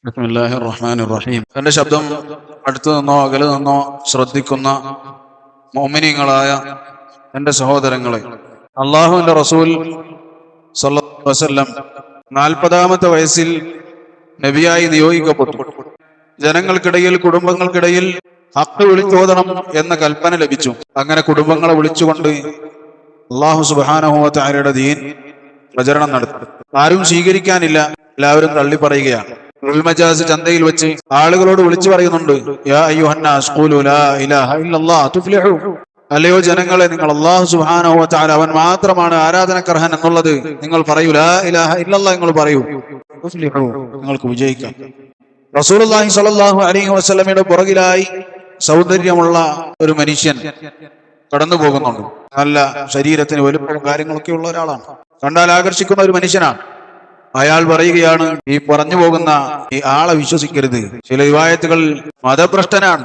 ബിസ്മില്ലാഹിർ റഹ്മാനിർ റഹീം. എന്റെ ശബ്ദം അടുത്തു നിന്നോ അകലെ നിന്നോ ശ്രദ്ധിക്കുന്ന മുഅ്മിനീങ്ങളായ എന്റെ സഹോദരങ്ങളെ, അള്ളാഹുവിന്റെ റസൂൽ സല്ലല്ലാഹു അലൈഹി വസല്ലം 40-ാമത്തെ വയസ്സിൽ നബിയായി നിയോഗിക്കപ്പെട്ടു. ജനങ്ങൾക്കിടയിൽ, കുടുംബങ്ങൾക്കിടയിൽ ഹഖ് വിളിച്ചോതണം എന്ന കൽപ്പന ലഭിച്ചു. അങ്ങനെ കുടുംബങ്ങളെ വിളിച്ചുകൊണ്ട് അള്ളാഹു സുബ്ഹാനഹു വ തആലയുടെ ദീൻ പ്രചരണം നടത്തി. ആരും സ്വീകരിക്കാനില്ല, എല്ലാവരും തള്ളി പറയുകയാണ്. ഉൽമജാസ് ചന്തയിൽ വെച്ച് ആളുകളോട് വിളിച്ചു പറയുന്നുണ്ട്, യാ അയ്യുഹന്നാസ് ഖൂലു ലാ ഇലാഹ ഇല്ലല്ലാഹ് തുഫ്ലിഹു. അല്ലയോ ജനങ്ങളെ, നിങ്ങൾ അല്ലാഹു സുബ്ഹാനഹു വ തആല അവൻ മാത്രമാണ് ആരാധനക്കർഹൻ എന്നുള്ളത് നിങ്ങൾ പറയൂ. ലാ ഇലാഹ ഇല്ലല്ലാഹ് നിങ്ങൾ പറയൂ, തുഫ്ലിഹു, നിങ്ങൾക്ക് വിജയിക്കാം. റസൂലുള്ളാഹി സ്വല്ലല്ലാഹു അലൈഹി വസല്ലമയുടെ പുറകിലായി സൗന്ദര്യമുള്ള ഒരു മനുഷ്യൻ കടന്നു പോകുന്നുണ്ട്. നല്ല ശരീരത്തിന് വലുപ്പവും കാര്യങ്ങളൊക്കെ ഉള്ള ഒരാളാണ്, കണ്ടാൽ ആകർഷിക്കുന്ന ഒരു മനുഷ്യനാണ്. അയാൾ പറയുകയാണ്, ഈ പറഞ്ഞു പോകുന്ന ഈ ആളെ വിശ്വസിക്കരുത്. ചില റിവായത്തുകൾ മതഭ്രഷ്ടനാണ്,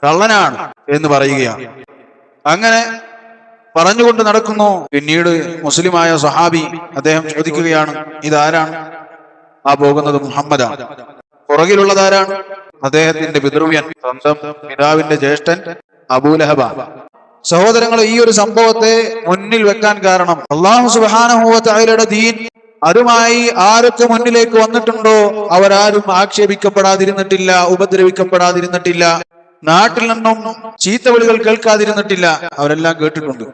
കള്ളനാണ് എന്ന് പറയുകയാണ്. അങ്ങനെ പറഞ്ഞുകൊണ്ട് നടക്കുന്നു. പിന്നീട് മുസ്ലിമായ സഹാബി അദ്ദേഹം ചോദിക്കുകയാണ്, ഇതാരാണ്? ആ പോകുന്നത് മുഹമ്മദാണ്. പുറകിലുള്ളതാരാണ്? അദ്ദേഹത്തിന്റെ പിതൃവ്യൻ, സ്വന്തം പിതാവിന്റെ ജ്യേഷ്ഠൻ അബൂലഹബ. സഹോദരങ്ങളെ, ഈ ഒരു സംഭവത്തെ മുന്നിൽ വെക്കാൻ കാരണം അല്ലാഹു സുബ്ഹാനഹു വ തആലയുടെ ദീൻ അതുമായി ആരൊക്കെ മുന്നിലേക്ക് വന്നിട്ടുണ്ടോ അവരാരും ആക്ഷേപിക്കപ്പെടാതിരുന്നിട്ടില്ല, ഉപദ്രവിക്കപ്പെടാതിരുന്നിട്ടില്ല, നാട്ടിൽ നിന്നും ചീത്തവിളികൾ കേൾക്കാതിരുന്നിട്ടില്ല. അവരെല്ലാം കേട്ടിട്ടുണ്ട്.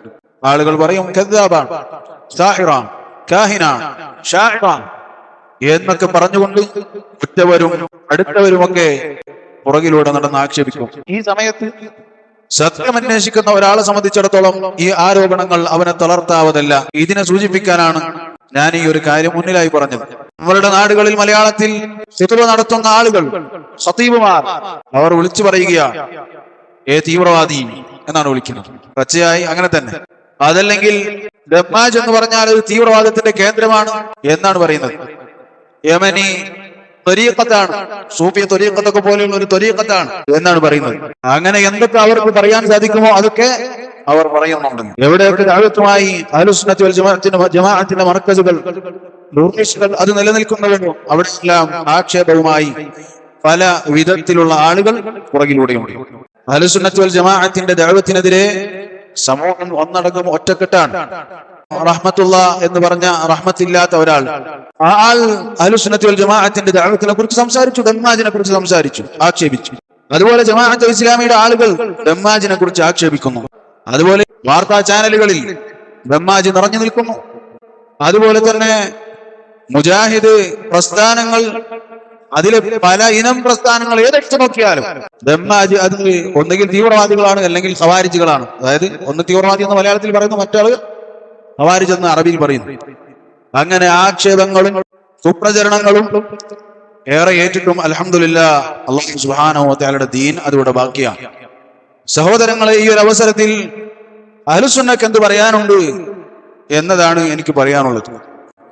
ആളുകൾ പറയും കദ്ദാബാൻ, സാഹിറാൻ, കാഹിനാൻ, ഷാഇറാൻ എന്നൊക്കെ പറഞ്ഞുകൊണ്ട് ഉറ്റവരും അടുത്തവരുമൊക്കെ പുറകിലൂടെ നടന്ന് ആക്ഷേപിക്കും. ഈ സമയത്ത് സത്യം അന്വേഷിക്കുന്ന ഒരാളെ സംബന്ധിച്ചിടത്തോളം ഈ ആരോപണങ്ങൾ അവനെ തളർത്താവതല്ല. ഇതിനെ സൂചിപ്പിക്കാനാണ് ഞാൻ ഈ ഒരു കാര്യം മുന്നിലായി പറഞ്ഞത്. നമ്മളുടെ നാടുകളിൽ മലയാളത്തിൽ ഖുതുബ നടത്തുന്ന ആളുകൾ, ഖതീബുമാർ, അവർ വിളിച്ചു പറയുകയാണ്, തീവ്രവാദി എന്നാണ് വിളിക്കുന്നത്. പച്ചയായി അങ്ങനെ തന്നെ. അതല്ലെങ്കിൽ ദമ്മാജ് എന്ന് പറഞ്ഞാൽ ഒരു തീവ്രവാദത്തിന്റെ കേന്ദ്രമാണ് എന്നാണ് പറയുന്നത്. യമനി ത്വരീഖത്താണ്, സൂഫി ത്വരീഖത്തൊക്കെ പോലെയുള്ള ഒരു ത്വരീഖത്താണ് എന്നാണ് പറയുന്നത്. അങ്ങനെ എന്തൊക്കെ അവർക്ക് പറയാൻ സാധിക്കുമോ അതൊക്കെ അവർ പറയുന്നുണ്ട്. എവിടെയൊക്കെ ദഅവത്തുമായി അഹ്ലുസുന്നത്തി വൽ ജമാഅത്തിന്റെ മർക്കസുകൾ, ദുർനിഷ്കൾ അത് നിലനിൽക്കുന്നുവോ അവിടെയെല്ലാം ആക്ഷേപവുമായി പല വിധത്തിലുള്ള ആളുകൾ പുറകിലൂടെയുണ്ട്. അഹ്ലുസുന്നത്തി വൽ ജമാഅത്തിന്റെ ദഅവത്തിനെതിരെ സമൂഹം ഒന്നടങ്കം ഒറ്റക്കെട്ടാണ്. റഹ്മത്തുള്ള എന്ന് പറഞ്ഞ റഹ്മത്തില്ലാത്ത ഒരാൾ, ആ ആൾ അഹ്ലുസുന്നത്തി വൽ ജമാഅത്തിന്റെ ദഅവത്തിനെ കുറിച്ച് സംസാരിച്ചു, ദമ്മാജിനെ കുറിച്ച് സംസാരിച്ചു, ആക്ഷേപിച്ചു. അതുപോലെ ജമാഅത്തെ ഇസ്ലാമിയുടെ ആളുകൾ ദമ്മാജിനെ കുറിച്ച് ആക്ഷേപിക്കുന്നു. അതുപോലെ വാർത്താ ചാനലുകളിൽ ദമ്മാജ് നിറഞ്ഞു നിൽക്കുന്നു. അതുപോലെ തന്നെ മുജാഹിദ് പ്രസ്ഥാനങ്ങൾ, അതിലെ പല ഇനം പ്രസ്ഥാനങ്ങൾ ഏതെടുത്ത് നോക്കിയാലും ദമ്മാജ് അത് ഒന്നുകിൽ തീവ്രവാദികളാണ്, അല്ലെങ്കിൽ ഖവാരിജുകളാണ്. അതായത് ഒന്ന് തീവ്രവാദി എന്ന് മലയാളത്തിൽ പറയുന്നു, മറ്റാള് ഖവാരിജ് എന്ന് അറബിയിൽ പറയുന്നു. അങ്ങനെ ആക്ഷേപങ്ങളും കുപ്രചരണങ്ങളും ഏറെ ഏറ്റിട്ടും അൽഹംദുലില്ലാഹ് അല്ലാഹു സുബ്ഹാനഹു വ തആലയുടെ ദീൻ അതിവിടെ ബാക്കിയാണ്. സഹോദരങ്ങളെ, ഈ ഒരു അവസരത്തിൽ അഹ്ലുസുന്നക്ക് എന്ത് പറയാനുണ്ട് എന്നതാണ് എനിക്ക് പറയാനുള്ളത്.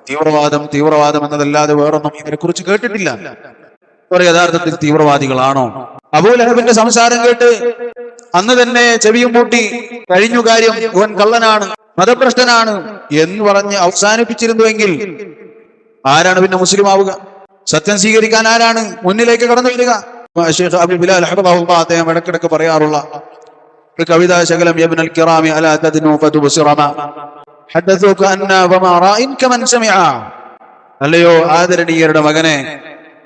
തീവ്രവാദം എന്നതല്ലാതെ വേറൊന്നും ഇതിനെ കുറിച്ച് കേട്ടിട്ടില്ല. അവർ യഥാർത്ഥത്തിൽ തീവ്രവാദികളാണോ? അബൂലഹബിന്റെ സംസാരം കേട്ട് അന്ന് തന്നെ ചെവിയും പൂട്ടി കഴിഞ്ഞു കാര്യം, ഇവൻ കള്ളനാണ്, മതഭ്രഷ്ടനാണ് എന്ന് പറഞ്ഞ് അവസാനിപ്പിച്ചിരുന്നുവെങ്കിൽ ആരാണ് പിന്നെ മുസ്ലിം ആവുക? സത്യം സ്വീകരിക്കാൻ ആരാണ് മുന്നിലേക്ക് കടന്നു വരിക? ശൈഖ് അബൂ ബിലാൽ ഹഫിളഹുല്ലാഹ് അദ്ദേഹം ഇടയ്ക്കിടയ്ക്ക് പറയാറുള്ള ഒരു കവിതാ ശകലം, യബ്നൽ കിറാമി അലാ തദ്നു ഫതുബ്സിറമ ഹദസുക അന്ന വമാ റായിൻ കമൻ സമിഅ. അല്ലയോ ആദരണീയരുടെ മകനെ,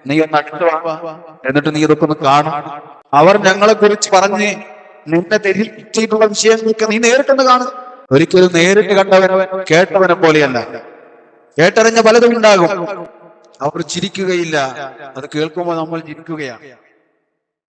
നീ ഒന്ന് അടുത്ത് വാ, എന്നിട്ട് നീ ഇതൊക്കെ ഒന്ന് കാണും. അവർ ഞങ്ങളെ കുറിച്ച് പറഞ്ഞ് നിന്നെ തെറ്റിച്ചിട്ടുള്ള വിഷയങ്ങൾക്ക് നീ നേരിട്ടൊന്ന് കാണും. ഒരിക്കലും നേരിട്ട് കണ്ടവൻ കേട്ടവനെ പോലെയല്ല. കേട്ടറിഞ്ഞ പലതും ഉണ്ടാകും. അവർ ചിരിക്കുകയില്ല, അത് കേൾക്കുമ്പോൾ നമ്മൾ ചിരിക്കുകയാണ്.